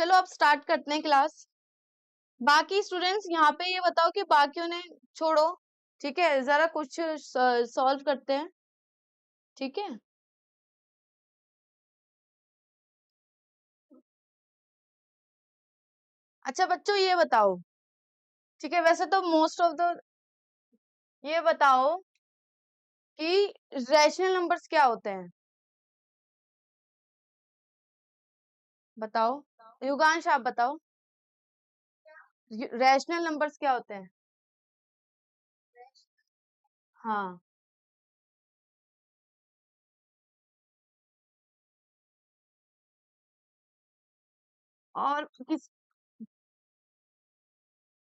चलो अब स्टार्ट करते हैं क्लास। बाकी स्टूडेंट्स यहाँ पे ये बताओ कि बाकियों ने छोड़ो, ठीक है, जरा कुछ सॉल्व करते हैं, ठीक है। अच्छा बच्चों ये बताओ, ठीक है, वैसे तो मोस्ट ऑफ द, ये बताओ कि रैशनल नंबर्स क्या होते हैं, बताओ। युगांश आप बताओ, रैशनल नंबर्स क्या होते हैं। हाँ, और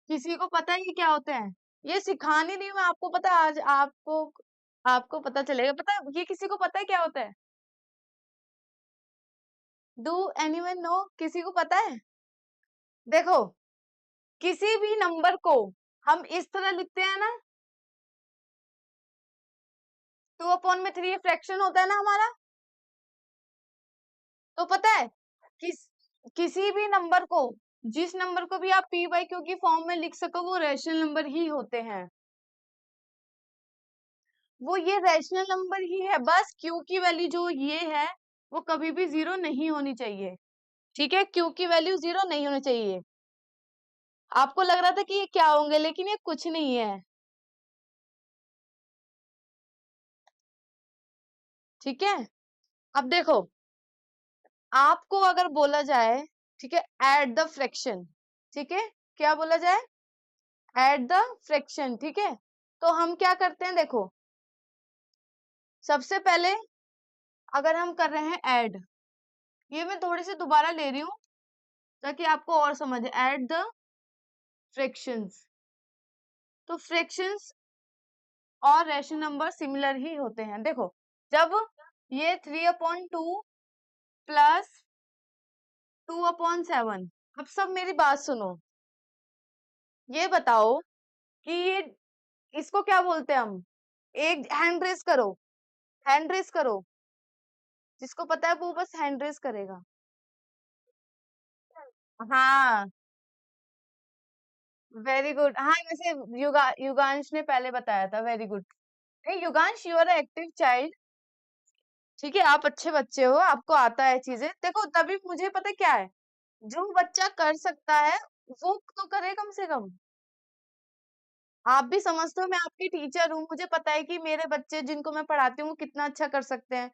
किसी को पता है ये क्या होते हैं। ये सिखाने नहीं, मैं आपको पता है, आज आपको आपको पता चलेगा। पता है ये किसी को पता है क्या होता है। डू एनीवन नो, किसी को पता है। देखो, किसी भी नंबर को हम इस तरह लिखते हैं ना, 2/3 ये फ्रैक्शन होता है ना हमारा। तो पता है किसी भी नंबर को, जिस नंबर को भी आप पी बाई क्यू की फॉर्म में लिख सको वो रैशनल नंबर ही होते हैं। वो ये रैशनल नंबर ही है, बस क्यू की वैल्यू जो ये है वो कभी भी 0 नहीं होनी चाहिए, ठीक है। क्यू की वैल्यू 0 नहीं होनी चाहिए। आपको लग रहा था कि ये क्या होंगे, लेकिन ये कुछ नहीं है, ठीक है। अब देखो, आपको अगर बोला जाए, ठीक है, एड द फ्रैक्शन, ठीक है, क्या बोला जाए, एड द फ्रैक्शन, ठीक है। तो हम क्या करते हैं, देखो, सबसे पहले अगर हम कर रहे हैं ऐड, ये मैं थोड़ी सी दोबारा ले रही हूँ ताकि आपको और समझ, ऐड द फ्रैक्शंस। तो फ्रैक्शंस और रैशनल नंबर सिमिलर ही होते हैं। देखो, जब ये 3/2 प्लस 2/7, अब सब मेरी बात सुनो, ये बताओ कि ये इसको क्या बोलते हैं हम। एक हैंड रेस करो, हैंड रेस करो, जिसको पता है वो बस हैंड रेस करेगा। हाँ, वेरी गुड। हाँ वैसे युगांश ने पहले बताया था, वेरी गुड। नहीं Yugansh, you are active child, ठीक है, आप अच्छे बच्चे हो, आपको आता है चीजें। देखो तभी मुझे पता क्या है, जो बच्चा कर सकता है वो तो करे कम से कम। आप भी समझते हो मैं आपकी टीचर हूँ, मुझे पता है कि मेरे बच्चे जिनको मैं पढ़ाती हूँ वो कितना अच्छा कर सकते हैं।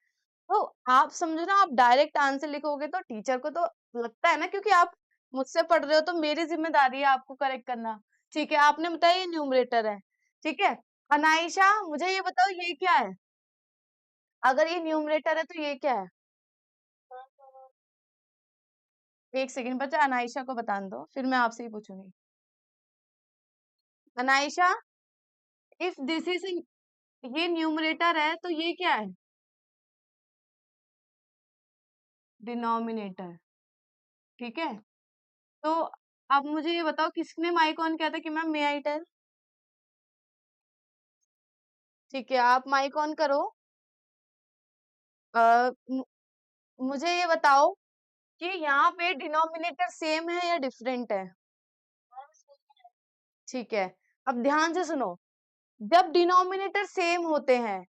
तो आप समझो ना, आप डायरेक्ट आंसर लिखोगे तो टीचर को तो लगता है ना, क्योंकि आप मुझसे पढ़ रहे हो तो मेरी जिम्मेदारी है आपको करेक्ट करना, ठीक है। आपने बताया ये न्यूमरेटर है, ठीक है। अनाइशा मुझे ये बताओ ये क्या है, अगर ये न्यूमरेटर है तो ये क्या है। एक सेकंड बच्चा, अनाइशा को बताने दो फिर मैं आपसे ही पूछूंगी। अनाइशा, इफ दिस इज, ये न्यूमरेटर है तो ये क्या है, डिनोमिनेटर, ठीक है। तो आप मुझे ये बताओ किसने माइक ऑन किया था कि मैम मे आई टेल, ठीक है, आप माइक ऑन करो। आ, मुझे ये बताओ कि यहाँ पे डिनोमिनेटर सेम है या डिफरेंट है, ठीक है। अब ध्यान से सुनो, जब डिनोमिनेटर सेम होते हैं,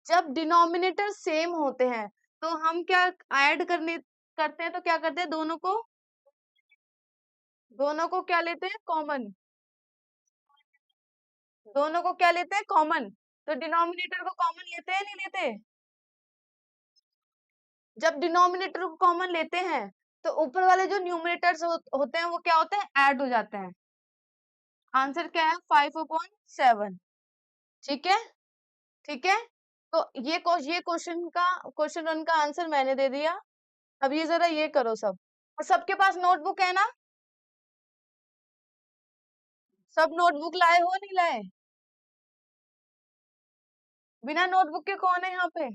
जब डिनोमिनेटर सेम होते हैं तो हम क्या ऐड करने करते हैं, तो क्या करते हैं, दोनों को क्या लेते हैं, कॉमन, दोनों को क्या लेते हैं, कॉमन। तो डिनोमिनेटर को कॉमन लेते हैं नहीं लेते। जब डिनोमिनेटर को कॉमन लेते हैं तो ऊपर वाले जो न्यूमरेटर्स होते हैं वो क्या होते हैं, ऐड हो जाते हैं। आंसर क्या है, 5/7, ठीक है, ठीक है। तो ये क्वेश्चन 1 का आंसर मैंने दे दिया। अब ये जरा ये करो सब, और सबके पास नोटबुक है ना, सब नोटबुक लाए हो नहीं लाए, बिना नोटबुक के कौन है यहाँ पे।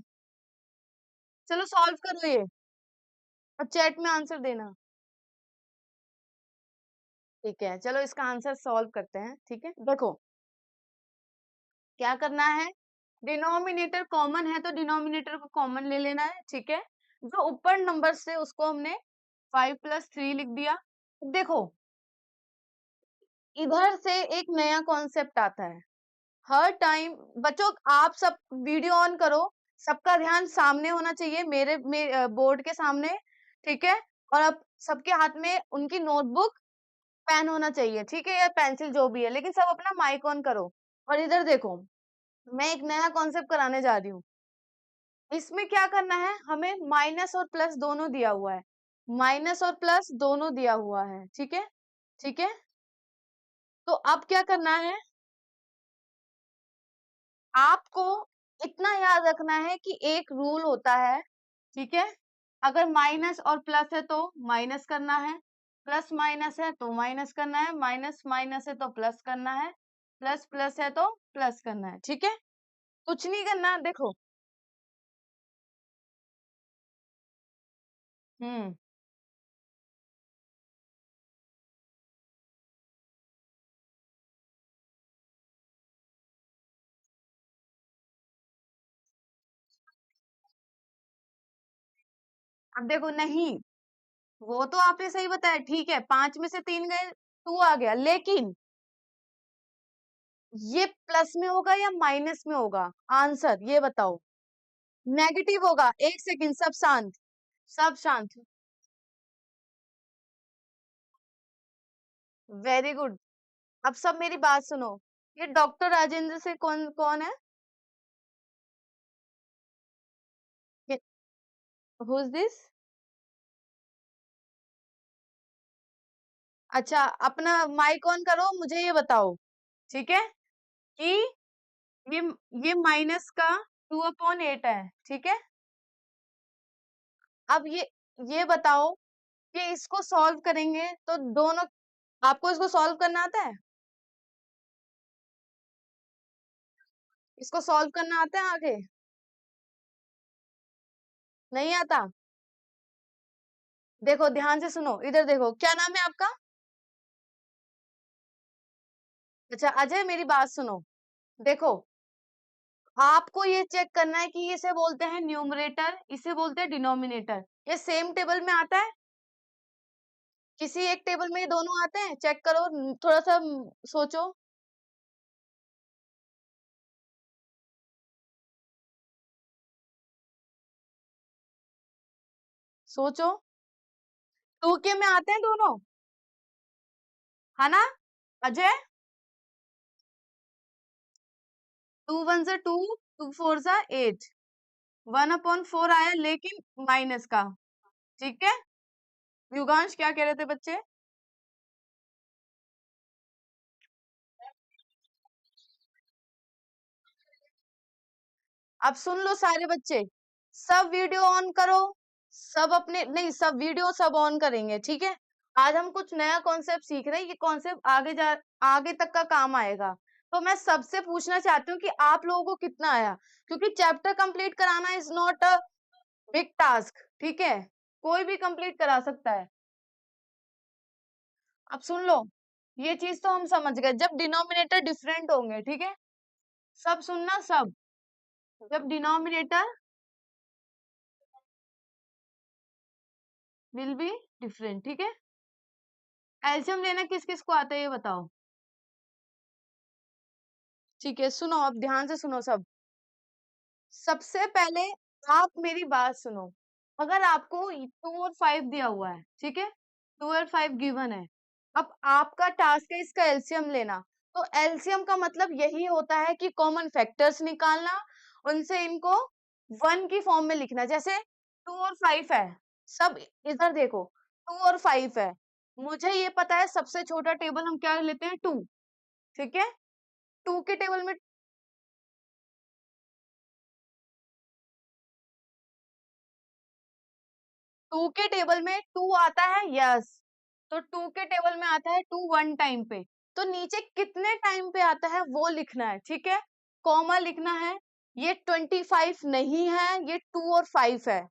चलो सॉल्व करो ये और चैट में आंसर देना, ठीक है। चलो इसका आंसर सॉल्व करते हैं, ठीक है। देखो क्या करना है, डिनोमिनेटर कॉमन है तो डिनोमिनेटर को कॉमन ले लेना है, ठीक है। जो ऊपर नंबर से उसको हमने 5 + 3 लिख दिया। देखो इधर से एक नया कॉन्सेप्ट आता है। हर टाइम बच्चों आप सब वीडियो ऑन करो, सबका ध्यान सामने होना चाहिए मेरे बोर्ड के सामने, ठीक है? और अब सबके हाथ में उनकी नोटबुक, पेन होना चाहिए, ठीक है? या पेंसिल जो भी है, लेकिन सब अपना माइक ऑन करो और इधर देखो, मैं एक नया कॉन्सेप्ट कराने जा रही हूँ। इसमें क्या करना है, हमें माइनस और प्लस दोनों दिया हुआ है। माइनस और प्लस दोनों दिया हुआ है, ठीक है? ठीक है? तो अब क्या करना है, आपको इतना याद रखना है कि एक रूल होता है, ठीक है? अगर माइनस और प्लस है तो माइनस करना है, प्लस माइनस है तो माइनस करना है, माइनस माइनस है तो प्लस करना है, प्लस प्लस है तो प्लस करना है, ठीक है? कुछ नहीं करना, देखो। हम्म। अब देखो, नहीं, वो तो आपने सही बताया, ठीक है, 5 में से 3 गए, 2 आ गया, लेकिन ये प्लस में होगा या माइनस में होगा? आंसर ये बताओ। नेगेटिव होगा। एक सेकंड, सब शांत, सब शांत। Very good. अब सब मेरी बात सुनो। ये डॉक्टर राजेंद्र से कौन कौन है? Who is this? अच्छा, अपना माइक ऑन करो, मुझे ये बताओ, ठीक है, कि ये ये माइनस का 2/8 है, ठीक है? अब ये बताओ कि इसको सॉल्व करेंगे तो दोनों, आपको इसको सॉल्व करना आता है? इसको सॉल्व करना आता है आगे? नहीं आता? देखो ध्यान से सुनो, इधर देखो, क्या नाम है आपका? अच्छा अजय, मेरी बात सुनो। देखो, आपको ये चेक करना है कि इसे बोलते हैं न्यूमरेटर, इसे बोलते हैं डिनोमिनेटर। ये सेम टेबल में आता है? किसी एक टेबल में ये दोनों आते हैं? चेक करो, थोड़ा सा सोचो। सोचो। 2 के में आते हैं दोनों, है ना? अजय, 2 1 जा 2, 2 4 जा 8, 1/4 आया, लेकिन माइनस का, ठीक है? युगांश क्या कह रहे थे बच्चे? अब सुन लो सारे बच्चे, सब वीडियो ऑन करो, सब अपने, नहीं, सब वीडियो सब ऑन करेंगे, ठीक है? आज हम कुछ नया कॉन्सेप्ट सीख रहे हैं, ये कॉन्सेप्ट आगे तक का काम आएगा। तो मैं सबसे पूछना चाहती हूँ कि आप लोगों को कितना आया, क्योंकि चैप्टर कंप्लीट कराना is not a big task, ठीक है? कोई भी कंप्लीट करा सकता है। अब सुन लो, ये चीज तो हम समझ गए, जब डिनोमिनेटर डिफरेंट होंगे, ठीक है? सब सुनना, सब, जब डिनोमिनेटर विल बी डिफरेंट, ठीक है? एल्शियम लेना किस किस को आता है ये बताओ। ठीक है, सुनो, अब ध्यान से सुनो सब। सबसे पहले आप मेरी बात सुनो। अगर आपको 2 और 5 दिया हुआ है, ठीक है, 2 और 5 गिवन है, अब आपका टास्क है इसका एलसीएम लेना। तो एलसीएम का मतलब यही होता है कि कॉमन फैक्टर्स निकालना, उनसे इनको 1 की फॉर्म में लिखना। जैसे 2 और 5 है, सब इधर देखो, 2 और 5 है, मुझे ये पता है सबसे छोटा टेबल हम क्या लेते हैं, 2, ठीक है? 2 के टेबल में, 2 के टेबल में 2 आता है, यस। तो 2 के टेबल में आता है 2 1 टाइम पे, तो नीचे कितने टाइम पे आता है वो लिखना है, ठीक है? कॉमा लिखना है। ये 25 नहीं है, ये 2 और 5 है।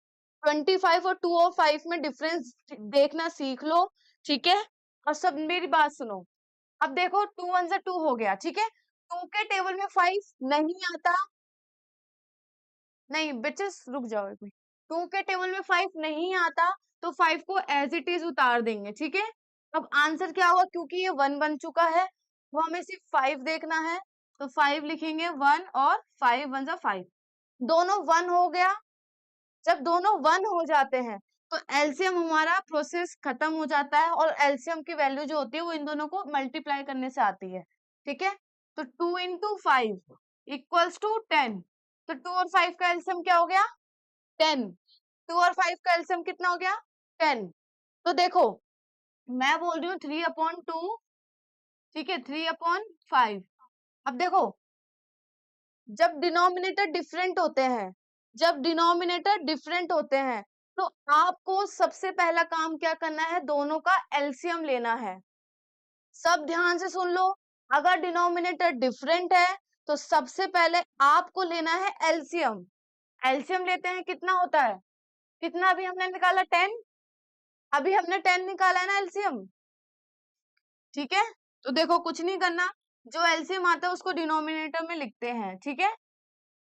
25 और 2 और 5 में डिफरेंस देखना सीख लो, ठीक है? और सब मेरी बात सुनो। अब देखो, 2 1 2 हो गया, ठीक है? 2 के टेबल में 5 नहीं आता, नहीं बेचस रुक जाओ एक मिनट। 2 के टेबल में 5 नहीं आता, तो 5 को एज इट इज उतार देंगे, ठीक है। अब आंसर क्या होगा, क्योंकि ये 1 बन चुका है वो हमें सिर्फ 5 देखना है, तो 5 लिखेंगे 1 और 5 1 जा 5, दोनों 1 हो गया। जब दोनों 1 हो जाते हैं तो एलसीएम हमारा प्रोसेस खत्म हो जाता है, और एलसीएम की वैल्यू जो होती है वो इन दोनों को मल्टीप्लाई करने से आती है, ठीक है। तो 2 इंटू 5 इक्वल्स टू 10, तो 2 और 5 का एलसीएम क्या हो गया, 10। 2 और 5 का एलसीएम कितना हो गया, 10। तो देखो मैं बोल रही हूँ 3/2, ठीक है, 3/5। अब देखो जब डिनोमिनेटर डिफरेंट होते हैं, जब डिनोमिनेटर डिफरेंट होते हैं तो आपको सबसे पहला काम क्या करना है, दोनों का एलसीएम लेना है। सब ध्यान से सुन लो, अगर डिनोमिनेटर डिफरेंट है तो सबसे पहले आपको लेना है एलसीएम। एलसीएम लेते हैं, कितना होता है, कितना अभी हमने निकाला, 10। अभी हमने 10 निकाला है ना एलसीएम, ठीक है। तो देखो कुछ नहीं करना, जो एलसीएम आता है उसको डिनोमिनेटर में लिखते हैं, ठीक है।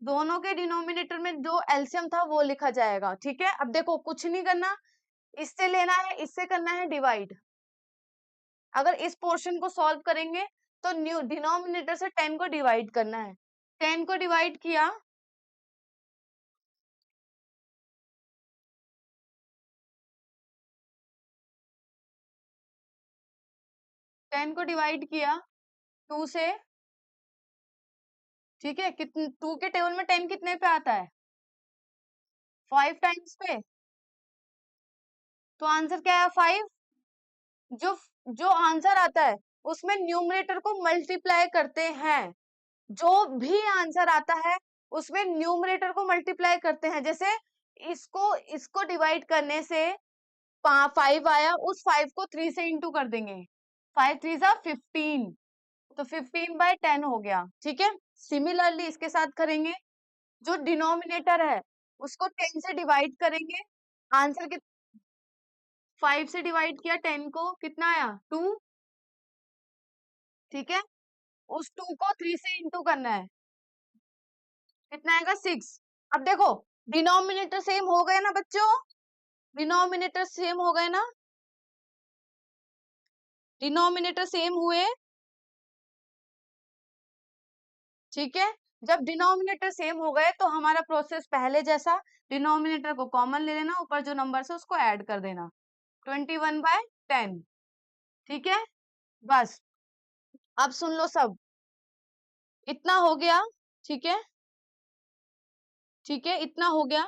दोनों के डिनोमिनेटर में जो एलसीएम था वो लिखा जाएगा, ठीक है। अब देखो कुछ नहीं करना, इससे लेना है, इससे करना है डिवाइड। अगर इस पोर्शन को सॉल्व करेंगे तो न्यू डिनोमिनेटर से 10 को डिवाइड करना है, 10 को डिवाइड किया, टेन को डिवाइड किया 2 से, ठीक है। कितने 2 के टेबल में 10 कितने पे आता है, 5 टाइम्स पे, तो आंसर क्या है 5। जो जो आंसर आता है उसमें न्यूमरेटर को मल्टीप्लाई करते हैं, जो भी आंसर आता है उसमें न्यूमरेटर को मल्टीप्लाई करते हैं। जैसे इसको इसको डिवाइड करने से 5 आया, उस 5 को 3 से इंटू कर देंगे, 5 3 जा 15, तो 15/10 हो गया, ठीक है। सिमिलरली इसके साथ करेंगे, जो डिनोमिनेटर है उसको 10 से डिवाइड करेंगे, आंसर कितना, 5 से डिवाइड किया 10 को, कितना आया 2, ठीक है। उस 2 को 3 से इंटू करना है, कितना आएगा 6। अब देखो डिनोमिनेटर सेम हो गए ना बच्चों, डिनोमिनेटर सेम हो गए ना, डिनोमिनेटर सेम हुए, ठीक है। जब डिनोमिनेटर सेम हो गए तो हमारा प्रोसेस पहले जैसा, डिनोमिनेटर को कॉमन ले लेना, ऊपर जो नंबर है उसको ऐड कर देना, 21/10, ठीक है। बस अब सुन लो सब, इतना हो गया, ठीक है, ठीक है, इतना हो गया,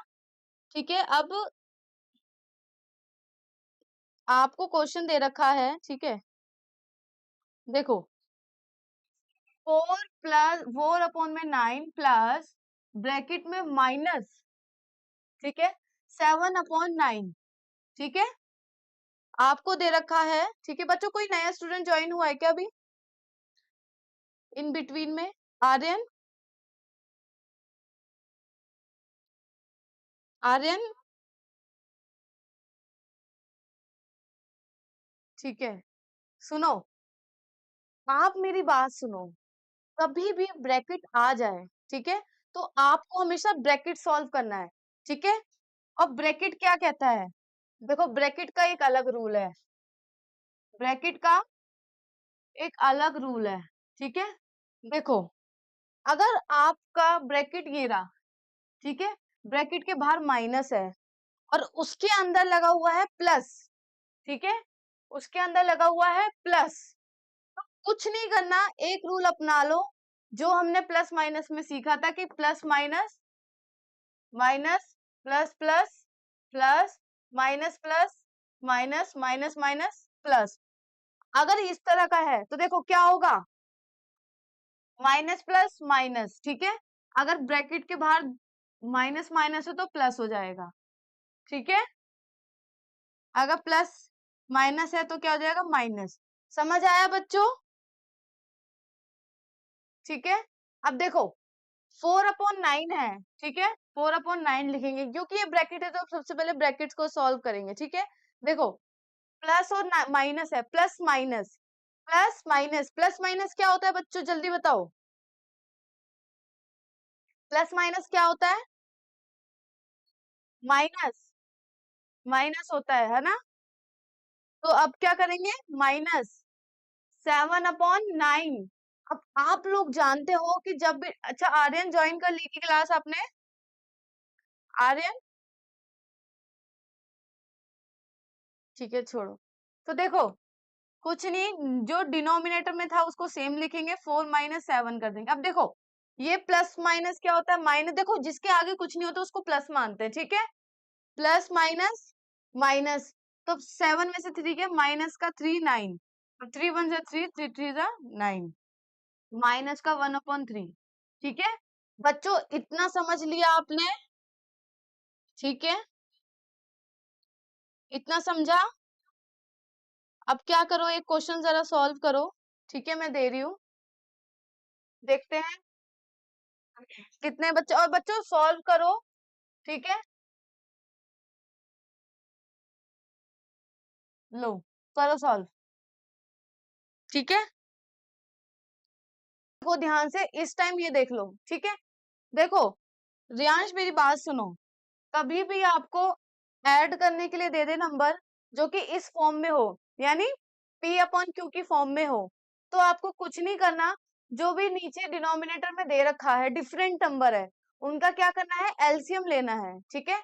ठीक है। अब आपको क्वेश्चन दे रखा है, ठीक है, देखो 4 + 9 ब्रैकेट में माइनस, ठीक है, 7/9, ठीक है, आपको दे रखा है, ठीक है। बच्चों कोई नया स्टूडेंट ज्वाइन हुआ है क्या अभी इन बिटवीन में, आर्यन, आर्यन, ठीक है। सुनो, आप मेरी बात सुनो, कभी भी ब्रैकेट आ जाए, ठीक है, तो आपको हमेशा ब्रैकेट सॉल्व करना है, ठीक है। और ब्रैकेट क्या कहता है, देखो ब्रैकेट का एक अलग रूल है, ब्रैकेट का एक अलग रूल है, ठीक है। देखो अगर आपका ब्रैकेट ये रहा, ठीक है, ब्रैकेट के बाहर माइनस है और उसके अंदर लगा हुआ है प्लस, ठीक है, उसके अंदर लगा हुआ है प्लस, तो कुछ नहीं करना, एक रूल अपना लो जो हमने प्लस माइनस में सीखा था कि plus minus minus plus plus plus minus plus minus minus minus plus. अगर इस तरह का है तो देखो क्या होगा, माइनस प्लस माइनस, ठीक है। अगर ब्रैकेट के बाहर माइनस माइनस है तो प्लस हो जाएगा, ठीक है। अगर प्लस माइनस है तो क्या हो जाएगा, माइनस। समझ आया बच्चों, ठीक है। अब देखो 4/9 है, ठीक है, 4/9 लिखेंगे क्योंकि ये ब्रैकेट है तो सबसे पहले ब्रैकेट्स को सॉल्व करेंगे, ठीक है। देखो प्लस और माइनस है, plus minus plus minus, plus minus क्या होता है बच्चों जल्दी बताओ, प्लस माइनस क्या होता है, माइनस, माइनस होता है ना? तो अब क्या करेंगे, -7/9। अब आप लोग जानते हो कि जब भी, अच्छा आर्यन ज्वाइन कर ली की क्लास आपने? आर्यन, ठीक है छोड़ो। तो देखो, कुछ नहीं, जो डिनोमिनेटर में था उसको सेम लिखेंगे, 4 - 7 कर देंगे। अब देखो, ये प्लस माइनस क्या होता है, माइनस, देखो जिसके आगे कुछ नहीं होता उसको प्लस मानते हैं, ठीक है? प्लस माइनस माइनस, तो 7 में से 3 गया, माइनस का 3 9, 3 1 जा 3, 3 3 जा 9, माइनस का 1/3, ठीक है? बच्चों इतना समझ लिया आपने? ठीक है, इतना समझा? अब क्या करो, एक क्वेश्चन जरा सॉल्व करो, ठीक है? मैं दे रही हूँ, देखते हैं कितने बच्चे, और बच्चों सॉल्व करो, ठीक है? लो, करो सॉल्व, ठीक है? देखो ध्यान से, इस टाइम ये देख लो, ठीक है? देखो रियांश, मेरी बात सुनो, कभी भी आपको ऐड करने के लिए दे दे नंबर जो कि इस फॉर्म में हो, यानी P/Q की फॉर्म में हो, तो आपको कुछ नहीं करना, जो भी नीचे डिनोमिनेटर में दे रखा है डिफरेंट नंबर है, उनका क्या करना है, एलसीएम लेना है, ठीक है?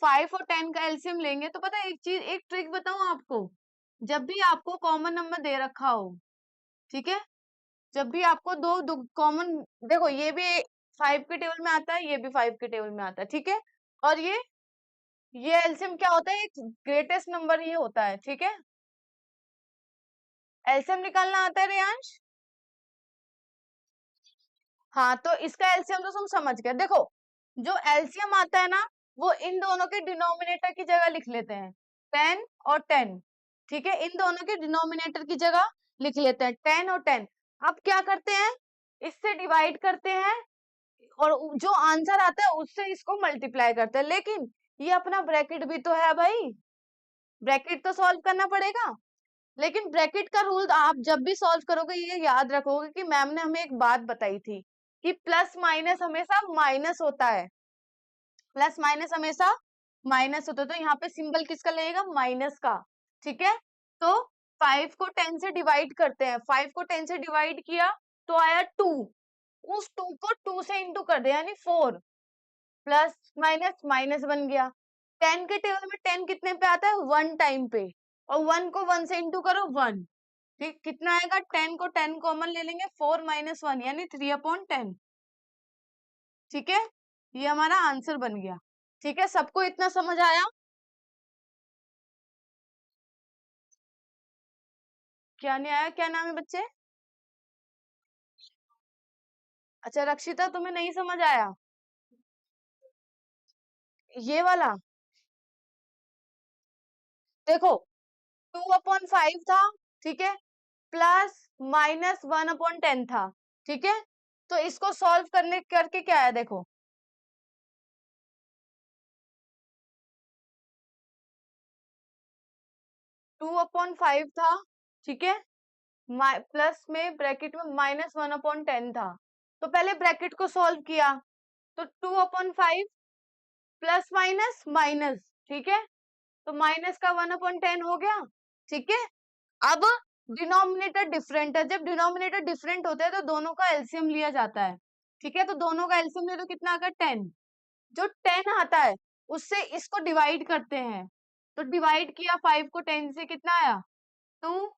5 और 10 का एलसीएम लेंगे तो पता है एक चीज, एक ट्रिक बताऊं आपको, जब भी आपको कॉमन नंबर दे रखा हो, ठीक है, जब भी आपको दो कॉमन, देखो ये भी 5 के टेबल में आता है, ये भी 5 के टेबल में आता है, ठीक है? और ये एलसीएम क्या होता है, एक ग्रेटेस्ट नंबर ही होता है, ठीक है? एलसीएम निकालना आता है रियांश? हाँ, तो इसका एलसीएम तो तुम समझ गए। देखो, जो एलसीएम आता है ना, वो इन दोनों के डिनोमिनेटर की जगह लिख लेते हैं, 10 और 10, ठीक है? इन दोनों के डिनोमिनेटर की जगह लिख लेते हैं 10 और 10। अब क्या करते हैं, इससे डिवाइड करते हैं, और जो आंसर आता है उससे इसको मल्टीप्लाई करते हैं। लेकिन ये अपना ब्रैकेट भी तो है भाई, ब्रैकेट तो सॉल्व करना पड़ेगा। लेकिन ब्रैकेट का रूल आप जब भी सॉल्व करोगे ये याद रखोगे कि मैम ने हमें एक बात बताई थी कि प्लस माइनस हमेशा माइनस होता है, प्लस माइनस हमेशा माइनस होता है, तो यहाँ पे सिंबल किसका लगेगा, माइनस का, ठीक है? तो 5 को 10 से डिवाइड करते हैं, 5 को 10 से डिवाइड किया तो आया 2, उस 2 को 2 से इंटू कर दे, यानी 4, प्लस माइनस माइनस बन गया। 10 के टेबल में 10 कितने पे आता है, 1 टाइम पे, और 1 को 1 से इंटू करो 1, ठीक, कितना आएगा, 10 को 10 कॉमन ले लेंगे, 4 - 1 यानी 3/10, ठीक है? ये हमारा आंसर बन गया, ठीक है? सबको इतना समझ आया? क्या नहीं आया, क्या नाम है बच्चे? अच्छा रक्षिता, तुम्हें नहीं समझ आया ये वाला? देखो, 2/5 था, ठीक है, प्लस -1/10 था, ठीक है? तो इसको सॉल्व करने करके क्या आया, देखो 2/5 था, ठीक है, प्लस में ब्रैकेट में -1/10 था, तो पहले ब्रैकेट को सॉल्व किया, तो 2/5 प्लस माइनस माइनस, ठीक है, तो माइनस का 1/10 हो गया, ठीक है? अब डिनोमिनेटर डिफरेंट है, जब डिनोमिनेटर डिफरेंट होता है तो दोनों का एलसीएम लिया जाता है, ठीक है? तो दोनों का एलसीएम ले तो कितना आ गया, 10, जो 10 आता है उससे इसको डिवाइड करते हैं, तो डिवाइड किया 5 को 10 से, कितना आया, 2,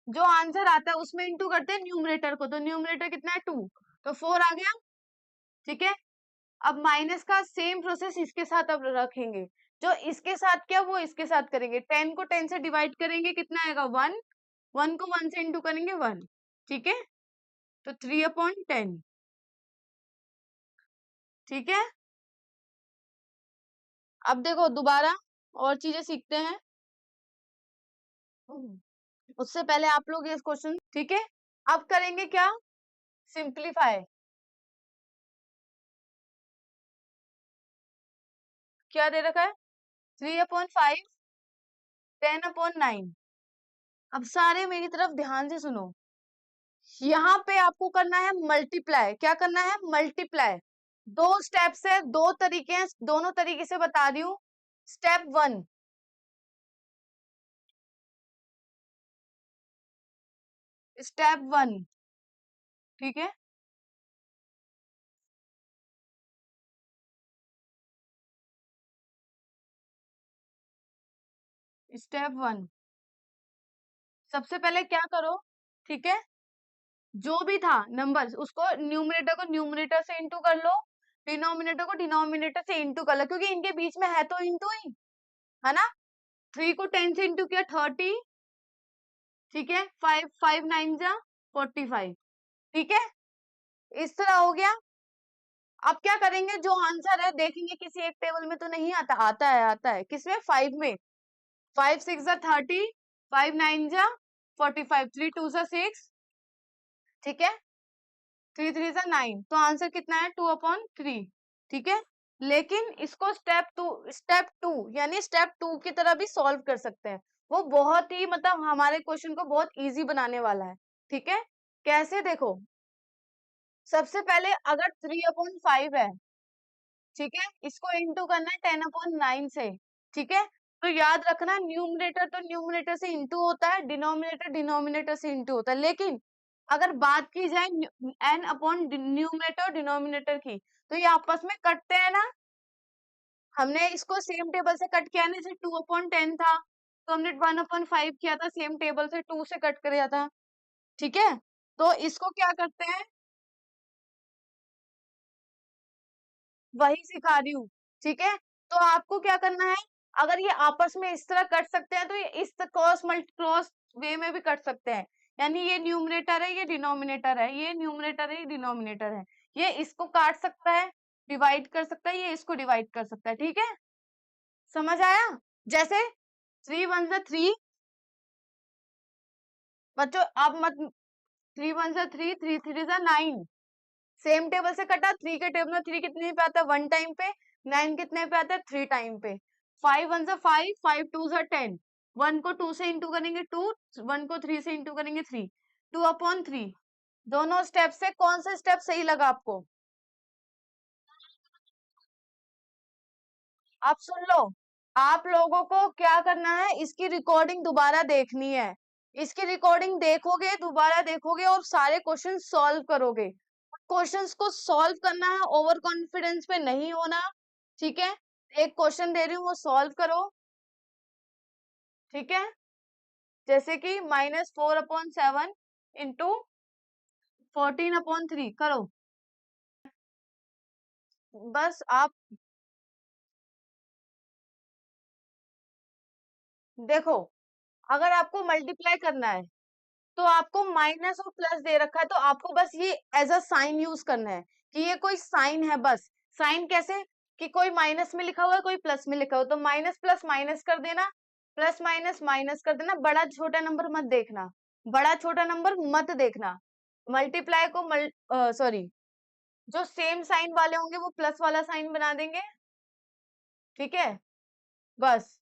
जो आंसर आता है उसमें इंटू करते हैं न्यूमरेटर को, तो न्यूमरेटर कितना है, 2, तो 4 आ गया, ठीक है? अब माइनस का सेम प्रोसेस इसके साथ अब रखेंगे, जो इसके साथ क्या वो इसके साथ करेंगे, 10 को 10 से डिवाइड करेंगे, कितना आएगा, 1, 1 को 1 से इंटू करेंगे 1, ठीक है? तो 3/10, ठीक है? अब देखो दोबारा और चीजें सीखते हैं, उससे पहले आप लोग ये क्वेश्चन, ठीक है? अब करेंगे क्या, सिंप्लीफाई, क्या दे रखा है, 3/5, 10/9। अब सारे मेरी तरफ ध्यान से सुनो, यहाँ पे आपको करना है मल्टीप्लाई, क्या करना है, मल्टीप्लाई, 2 स्टेप्स है, 2 तरीके हैं, दोनों तरीके से बता रही हूँ। स्टेप 1, स्टेप 1, ठीक है। स्टेप 1, सबसे पहले क्या करो, ठीक है, जो भी था नंबर उसको न्यूमरेटर को न्यूमरेटर से इंटू कर लो, डिनोमिनेटर को डिनोमिनेटर से इंटू कर लो, क्योंकि इनके बीच में है तो इंटू ही, है ना। 3 को 10 से इंटू किया 30, ठीक है। 5 5 9 जा 45, ठीक है। इस तरह हो गया। अब क्या करेंगे, जो आंसर है देखेंगे किसी एक टेबल में तो नहीं आता, आता है किसमें, 5 में। 5 6 जा 30, 5 9 जा 45, 3 2 जा 6, ठीक है। 3 3 जा 9, तो आंसर कितना है, 2/3, ठीक है। लेकिन इसको स्टेप टू यानी स्टेप 2 की तरह भी सॉल्व कर सकते हैं। वो बहुत ही मतलब हमारे क्वेश्चन को बहुत इजी बनाने वाला है, ठीक है। कैसे, देखो, सबसे पहले अगर 3/5 है, ठीक है, इसको इंटू करना है 10/9 से, ठीक है। तो याद रखना, न्यूमरेटर तो न्यूमरेटर से इंटू होता है, डिनोमिनेटर डिनोमिनेटर से इंटू होता है। लेकिन अगर बात की जाए एन अपॉन न्यूमरेटर और डिनोमिनेटर की, तो ये आपस में कटते हैं ना। हमने इसको सेम टेबल से कट किया ना, जैसे 2/10 था, तो हमने 1/5 किया था, सेम टेबल से 2 से कट किया था, ठीक है। तो इसको क्या करते हैं, वही सिखा रही हूँ, ठीक है। तो आपको क्या करना है, अगर ये आपस में इस तरह कट सकते हैं, तो ये इस क्रॉस वे में भी कट सकते हैं। यानी ये न्यूमरेटर है, ये डिनोमिनेटर है, ये न्यूमरेटर है, ये डिनोमिनेटर है। ये इसको काट सकता है, डिवाइड कर सकता है, ये इसको डिवाइड कर सकता है, ठीक है। समझ आया। जैसे 3 1 जा 3, बच्चों आप मत, 3 1 जा 3, 3 3 जा 9, सेम टेबल से कटा। 3 के टेबल में 3 कितने पे आता है, 1 टाइम पे। 9 कितने पे आता है, 3 टाइम पे। 5 1 जा 5, 5 2 जा 10, 1 को 2 से इंटू करेंगे 2, 1 को 3 से इंटू करेंगे 3, 2/3। दोनों स्टेप से कौन सा स्टेप सही लगा आपको, आप सुन लो। आप लोगों को क्या करना है, इसकी रिकॉर्डिंग दोबारा देखनी है। इसकी रिकॉर्डिंग देखोगे, दोबारा देखोगे और सारे क्वेश्चन सॉल्व करोगे। क्वेश्चंस को सॉल्व करना है, ओवर कॉन्फिडेंस पे नहीं होना, ठीक है। एक क्वेश्चन दे रही हूँ, वो सॉल्व करो, ठीक है। जैसे कि -4/7 इंटू 14/3 करो। बस आप देखो, अगर आपको मल्टीप्लाई करना है, तो आपको माइनस और प्लस दे रखा है, तो आपको बस ये एज अ साइन यूज करना है कि ये कोई साइन है, बस। साइन कैसे, कि कोई माइनस में लिखा हुआ है, कोई प्लस में लिखा हुआ है, तो माइनस प्लस माइनस कर देना, प्लस माइनस माइनस कर देना। बड़ा छोटा नंबर मत देखना, बड़ा छोटा नंबर मत देखना। मल्टीप्लाई को सॉरी, जो सेम साइन वाले होंगे वो प्लस वाला साइन बना देंगे, ठीक है। बस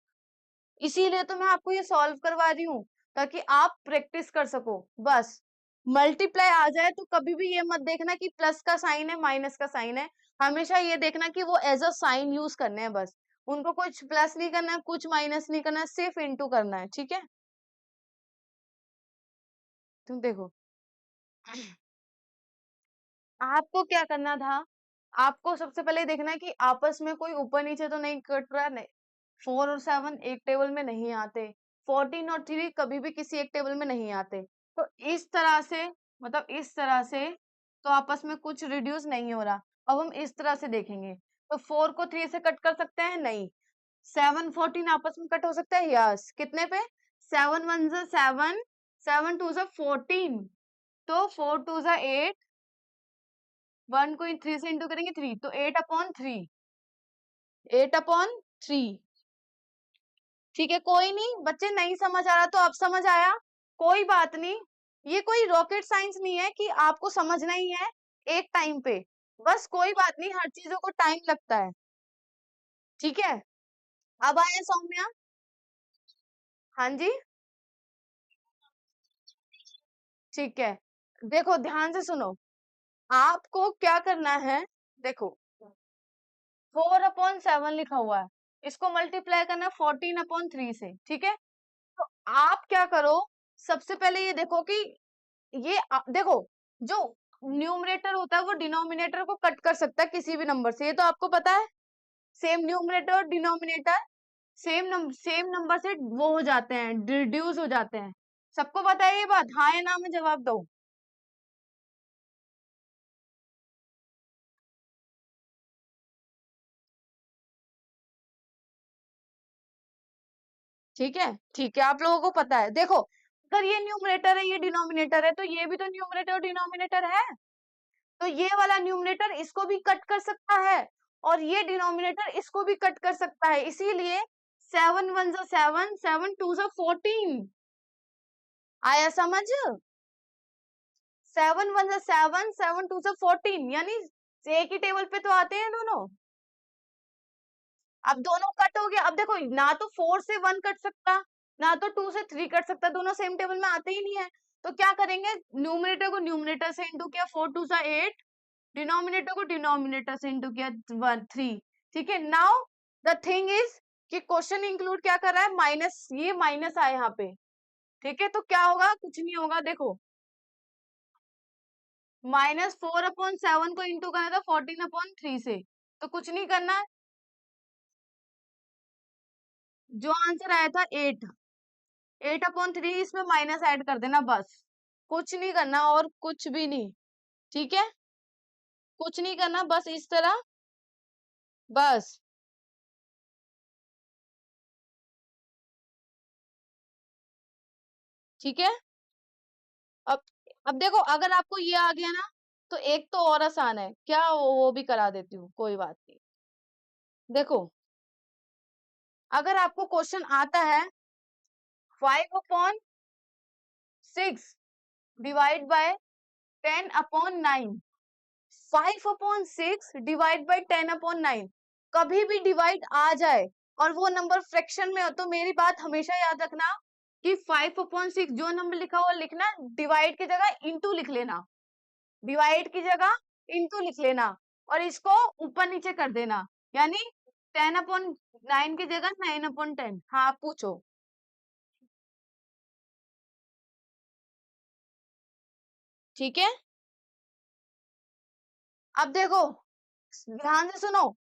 इसीलिए तो मैं आपको ये सॉल्व करवा रही हूँ, ताकि आप प्रैक्टिस कर सको, बस। मल्टीप्लाई आ जाए तो कभी भी ये मत देखना कि प्लस का साइन है माइनस का साइन है, हमेशा ये देखना कि वो एज अ साइन यूज करने हैं, बस। उनको कुछ प्लस नहीं करना है, कुछ माइनस नहीं करना है, सिर्फ इंटू करना है, ठीक है। तुम देखो, आपको क्या करना था, आपको सबसे पहले देखना है कि आपस में कोई ऊपर नीचे तो नहीं कट रहा है। 4 और 7 एक टेबल में नहीं आते, 14 और 3 कभी भी किसी एक टेबल में नहीं आते। तो इस तरह से, मतलब इस तरह से, तो आपस में कुछ रिड्यूस नहीं हो रहा। अब हम इस तरह से देखेंगे, तो 4 को 3 से कट कर सकते हैं, नहीं। 7 14 आपस में कट हो सकता है, यस। कितने पे, 7 1 जा 7, 7 2 जा 14, तो 4 2 जा 8, 1 को 3 से इंटू करेंगे 3, तो 8/3, 8/3, ठीक है। कोई नहीं बच्चे, नहीं समझ आ रहा तो अब समझ आया, कोई बात नहीं। ये कोई रॉकेट साइंस नहीं है कि आपको समझना ही है एक टाइम पे, बस। कोई बात नहीं, हर चीजों को टाइम लगता है, ठीक है। अब आया सौम्या, हाँ जी, ठीक है। देखो ध्यान से सुनो, आपको क्या करना है, देखो 4/7 लिखा हुआ है, इसको मल्टीप्लाई करना 14/3 से, ठीक है। तो आप क्या करो, सबसे पहले ये देखो कि ये देखो, जो न्यूमरेटर होता है वो डिनोमिनेटर को कट कर सकता है किसी भी नंबर से, ये तो आपको पता है। सेम न्यूमरेटर और डिनोमिनेटर सेम नंबर से वो हो जाते हैं, रिड्यूस हो जाते हैं। सबको पता है ये बात, हाँ या ना में जवाब दो। ठीक है, ठीक है, आप लोगों को पता है। देखो, अगर ये न्यूमरेटर है, ये डिनोमिनेटर है, तो ये भी तो न्यूमरेटर और डिनोमिनेटर है। तो ये वाला न्यूमरेटर इसको भी कट कर सकता है, और ये डिनोमिनेटर इसको भी कट कर सकता है। इसीलिए 7 1 जा 7, 7 2 जा 14। आया समझ? 7 1 जा 7, 7 2 जा 14, यानी एक ही टेबल पे तो आते हैं दोनों। अब दोनों कट हो गया। अब देखो, ना तो 4 से 1 कट सकता, ना तो 2 से 3 कट सकता, दोनों सेम टेबल में आते ही नहीं है। तो क्या करेंगे, न्यूमरेटर को न्यूमरेटर से इंटू किया, 4 2 जा 8, डिनोमिनेटर को डिनोमिनेटर से इंटू किया, 3। ठीक है, नाउ द थिंग इज कि क्वेश्चन इंक्लूड क्या कर रहा है, माइनस, ये माइनस आए यहाँ पे। ठीक है, तो क्या होगा, कुछ नहीं होगा। देखो, -4/7 को इंटू करना था 14/3 से, तो कुछ नहीं करना। जो आंसर आया था 8/3, इसमें माइनस ऐड कर देना, बस। कुछ नहीं करना और कुछ भी नहीं। ठीक है, कुछ नहीं करना, बस इस तरह, बस। ठीक है, अब अब देखो, अगर आपको ये आ गया ना, तो एक तो और आसान है, क्या वो भी करा देती हूँ, कोई बात नहीं। देखो, अगर आपको क्वेश्चन आता है 5/6 डिवाइड बाय 10/9, 5/6 डिवाइड बाय 10/9, कभी भी डिवाइड आ जाए और वो नंबर फ्रैक्शन में हो, तो मेरी बात हमेशा याद रखना कि 5/6 जो नंबर लिखा हुआ लिखना, डिवाइड की जगह इंटू लिख लेना, डिवाइड की जगह इंटू लिख लेना, और इसको ऊपर नीचे कर देना, यानी 10/9 की जगह 9/10। हाँ, आप पूछो। ठीक है, अब देखो, ध्यान से सुनो,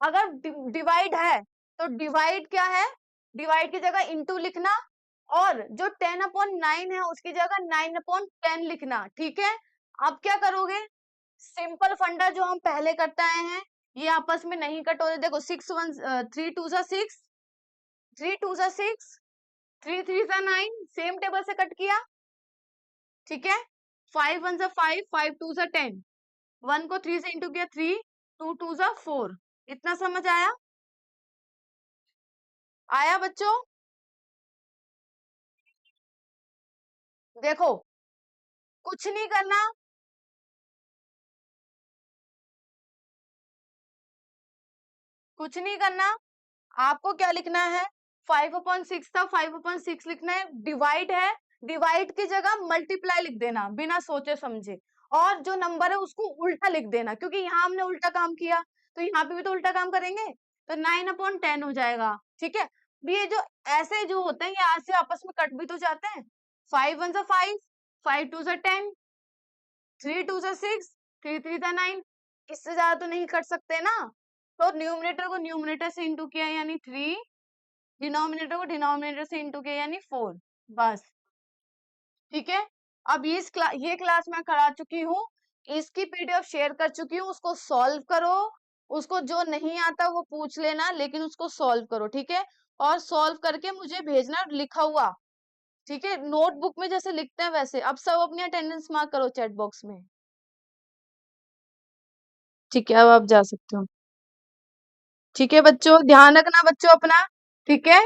अगर डिवाइड है तो डिवाइड क्या है, डिवाइड की जगह इंटू लिखना, और जो 10/9 है उसकी जगह 9/10 लिखना। ठीक है, अब क्या करोगे, सिंपल फंडा जो हम पहले करते आए हैं, ये आपस में नहीं कट हो रहे। देखो, 3 2 जा 6, 3 2 जा 6, 3 3 जा 9, सेम टेबल से कट किया। ठीक है, 5 1 जा 5, 5 2 जा 10, 1 को 3 से इंटू किया, 3, 2 2 जा 4। इतना समझ आया? आया बच्चों? देखो, कुछ नहीं करना, कुछ नहीं करना, आपको क्या लिखना है, 5/6 था, 5/6 लिखना है, डिवाइड है, डिवाइड की जगह मल्टीप्लाई लिख देना बिना सोचे समझे, और जो नंबर है उसको उल्टा लिख देना, क्योंकि यहाँ हमने उल्टा काम किया, तो यहाँ पे भी तो उल्टा काम करेंगे, तो 9/10 हो जाएगा। ठीक है, अब ये जो ऐसे जो होते हैं, ये आज से आपस में कट भी तो जाते हैं। 5 1 जा 5, 5 2 जा 10, 3 2 जा 6, 3 3 जा 9, इससे ज्यादा तो नहीं कर सकते ना। तो न्यूमरेटर को न्यूमरेटर से इंटू किया, यानी 3, डिनोमिनेटर को डिनोमिनेटर से इंटू किया, यानी 4, बस। ठीक है, अब ये क्लास मैं करा चुकी हूँ, इसकी पीडीएफ शेयर कर चुकी हूँ, उसको सॉल्व करो, उसको जो नहीं आता वो पूछ लेना, लेकिन उसको सॉल्व करो। ठीक है, और सॉल्व करके मुझे भेजना लिखा हुआ। ठीक है, नोटबुक में जैसे लिखते हैं वैसे। अब सब अपनी अटेंडेंस मार्क करो चैट बॉक्स में। ठीक है, अब आप जा सकते हो। ठीक है बच्चों, ध्यान रखना बच्चों अपना। ठीक है।